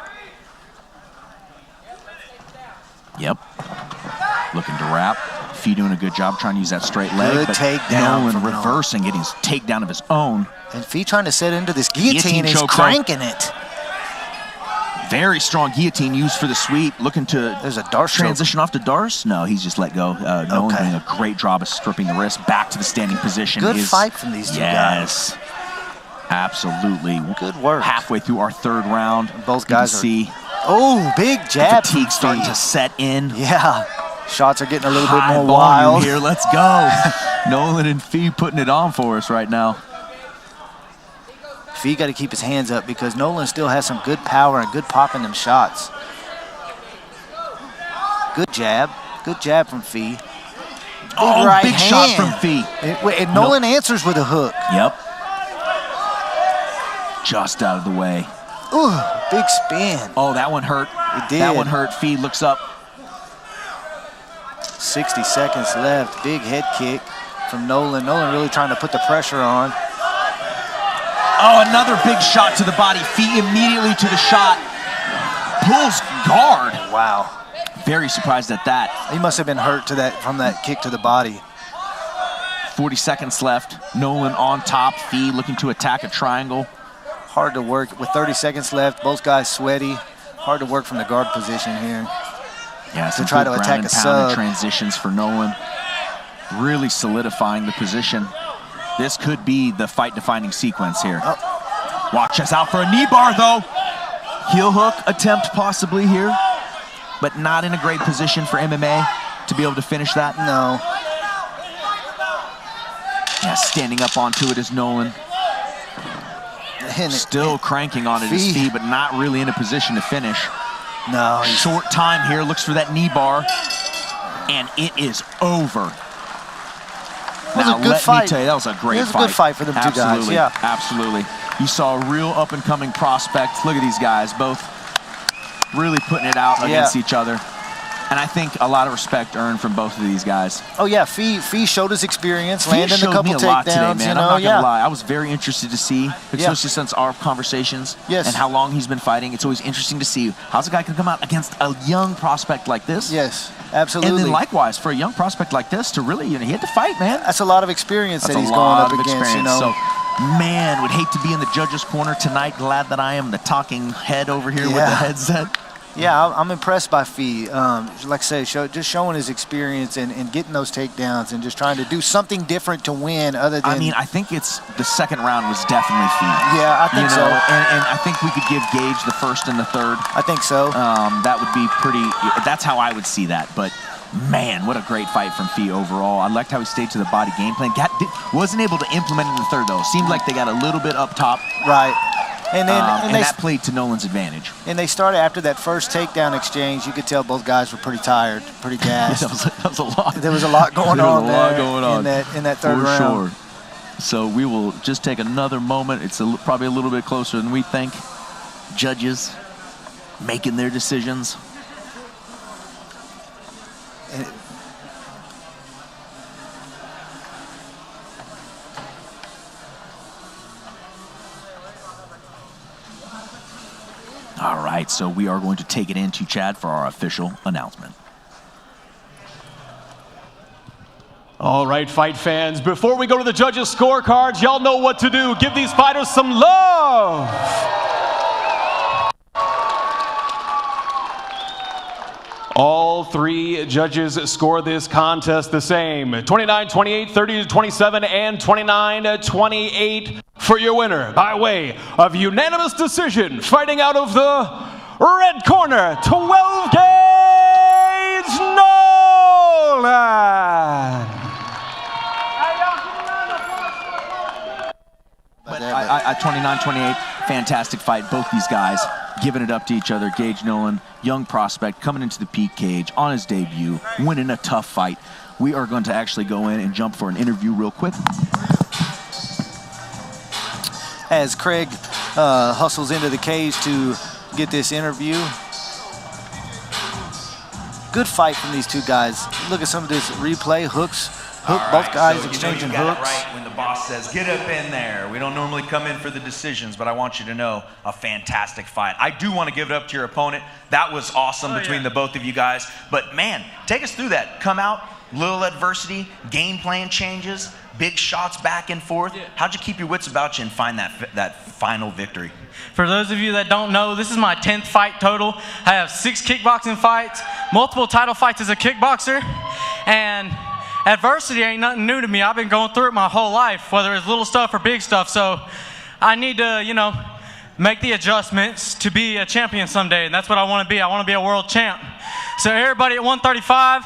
Yep. Looking to wrap. Fee doing a good job trying to use that straight leg. Good but takedown. Nolan reversing, getting his takedown of his own. And Fee trying to set into this guillotine is cranking it. Very strong guillotine used for the sweep. Looking to There's a Darce transition off to Darce. No, he's just let go. Nolan doing a great job of stripping the wrist back to the standing position. Good fight from these two guys. Yes, absolutely. Good work. Halfway through our third round. Both guys see. Oh, big jab. Fatigue starting to set in. Yeah. Shots are getting a little bit High more volume wild. here. Let's go. Nolan and Fee putting it on for us right now. Fee got to keep his hands up because Nolan still has some good power and good pop in them shots. Good jab. Good jab from Fee. Oh, right big hand. shot from Fee. And Nolan answers with a hook. Yep. Just out of the way. Ooh, big spin. Oh, that one hurt. It did. That one hurt. Fee looks up. 60 seconds left. Big head kick from Nolan. Nolan really trying to put the pressure on. Oh, another big shot to the body. Fee immediately to the shot. Pulls guard. Wow. Very surprised at that. He must have been hurt from that kick to the body. 40 seconds left. Nolan on top. Fee looking to attack a triangle. Hard to work with 30 seconds left. Both guys sweaty. Hard to work from the guard position here. Yeah, to try to attack a sub. Transitions for Nolan. Really solidifying the position. This could be the fight-defining sequence here. Oh. Watch us out for a knee bar, though. Heel hook attempt possibly here, but not in a great position for MMA to be able to finish that. No. Yeah, standing up onto it is Nolan. Still cranking on it his feet, but not really in a position to finish. No. Short time here, looks for that knee bar, and it is over. That was a good fight. Let me tell you, that was a great fight. It was a good fight for them two guys, yeah. Absolutely. You saw a real up-and-coming prospect. Look at these guys, both really putting it out against each other. And I think a lot of respect earned from both of these guys. Oh, yeah, Fee showed his experience, landing a couple takedowns. A lot today, man. You know, I'm not going to lie. I was very interested to see, especially since our conversations and how long he's been fighting. It's always interesting to see how's a guy can come out against a young prospect like this. Yes, absolutely. And then likewise, for a young prospect like this to really, he had to fight, man. That's a lot of experience that he's going up against, you know. So, man, would hate to be in the judges' corner tonight. Glad that I am the talking head over here with the headset. Yeah, I'm impressed by Fee. Like I said, just showing his experience and getting those takedowns and just trying to do something different to win other than... I mean, I think it's the second round was definitely Fee. Yeah, I think so. And I think we could give Gage the first and the third. I think so. That would be pretty... That's how I would see that. But, man, what a great fight from Fee overall. I liked how he stayed to the body game plan. Wasn't able to implement it in the third, though. Seemed like they got a little bit up top. Right. And that played to Nolan's advantage. And they started after that first takedown exchange. You could tell both guys were pretty tired, pretty gassed. that was a lot. There was a lot going on there in that third round. For sure. So we will just take another moment. It's probably a little bit closer than we think. Judges making their decisions. All right, so we are going to take it into Chad for our official announcement. All right, fight fans, before we go to the judges' scorecards, y'all know what to do. Give these fighters some love. All three judges score this contest the same. 29-28, 30-27, and 29-28 for your winner by way of unanimous decision. Fighting out of the red corner, 12 Gage Nolan. But I 29-28, fantastic fight. Both these guys giving it up to each other. Gage Nolan, young prospect, coming into the peak cage on his debut, winning a tough fight. We are going to actually go in and jump for an interview real quick. As Craig hustles into the cage to get this interview. Good fight from these two guys. Look at some of this replay, hooks. Both guys exchanging hooks. Right when the boss says, get up in there. We don't normally come in for the decisions, but I want you to know, a fantastic fight. I do want to give it up to your opponent. That was awesome between the both of you guys. But, man, take us through that. Come out, little adversity, game plan changes, big shots back and forth. How'd you keep your wits about you and find that final victory? For those of you that don't know, this is my 10th fight total. I have 6 kickboxing fights, multiple title fights as a kickboxer, and adversity ain't nothing new to me. I've been going through it my whole life, whether it's little stuff or big stuff. So I need to, make the adjustments to be a champion someday, and that's what I want to be. I want to be a world champ. So everybody at 135,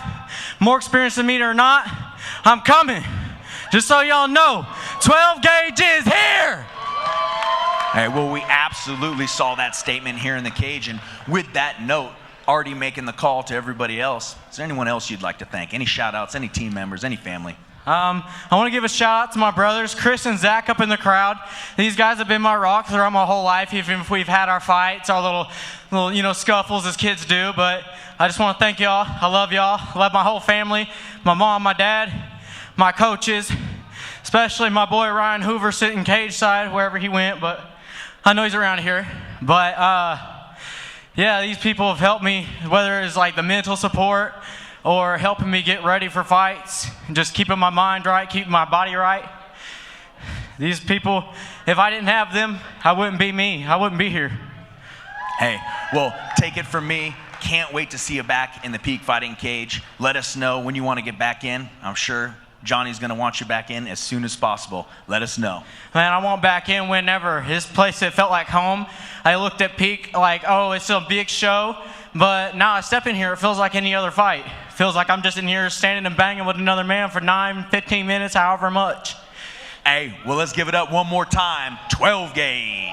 more experienced than me or not, I'm coming. Just so y'all know, 12 Gage is here. Hey, well, we absolutely saw that statement here in the cage, and with that note, already making the call to everybody else, is there anyone else you'd like to thank? Any shout-outs, any team members, any family? I want to give a shout out to my brothers, Chris and Zach up in the crowd. These guys have been my rock throughout my whole life, even if we've had our fights, our little scuffles as kids do. But I just want to thank y'all. I love y'all. I love my whole family, my mom, my dad, my coaches, especially my boy Ryan Hoover sitting cage side, wherever he went, but I know he's around here. But yeah, these people have helped me, whether it's like the mental support or helping me get ready for fights, just keeping my mind right, keeping my body right. These people, if I didn't have them, I wouldn't be me. I wouldn't be here. Hey, well, take it from me. Can't wait to see you back in the peak fighting cage. Let us know when you want to get back in. I'm sure Johnny's going to want you back in as soon as possible. Let us know. Man, I want back in whenever. This place, it felt like home. I looked at Peak like, oh, it's a big show. But now I step in here, it feels like any other fight. It feels like I'm just in here standing and banging with another man for 9, 15 minutes, however much. Hey, well, let's give it up one more time. 12 Gage.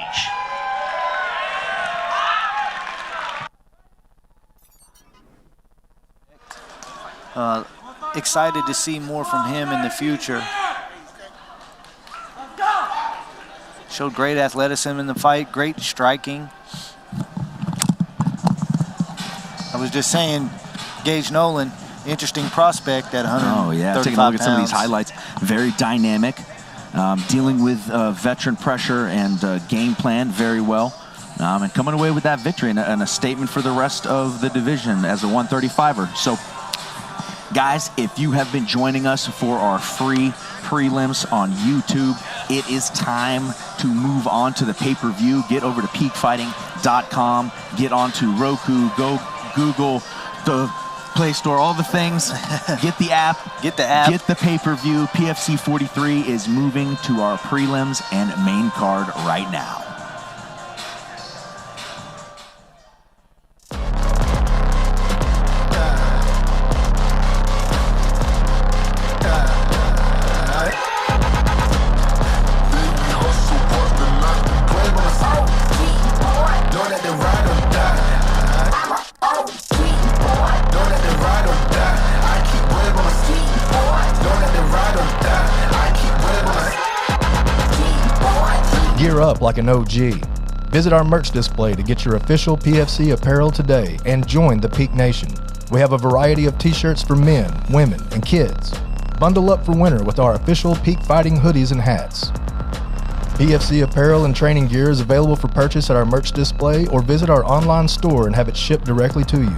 Excited to see more from him in the future. Showed great athleticism in the fight, great striking. I was just saying, Gage Nolan, interesting prospect at 135 Oh yeah, taking a look at some of these pounds. highlights. Very dynamic, dealing with veteran pressure and game plan very well. And coming away with that victory and a statement for the rest of the division as a 135er. So, guys, if you have been joining us for our free prelims on YouTube, it is time to move on to the pay-per-view. Get over to peakfighting.com, get onto Roku, go Google, the Play Store, all the things. Get the app. Get the app. Get the pay-per-view. PFC 43 is moving to our prelims and main card right now. Gear up like an OG. Visit our merch display to get your official PFC apparel today and join the Peak Nation. We have a variety of t-shirts for men, women, and kids. Bundle up for winter with our official Peak Fighting hoodies and hats. PFC apparel and training gear is available for purchase at our merch display or visit our online store and have it shipped directly to you.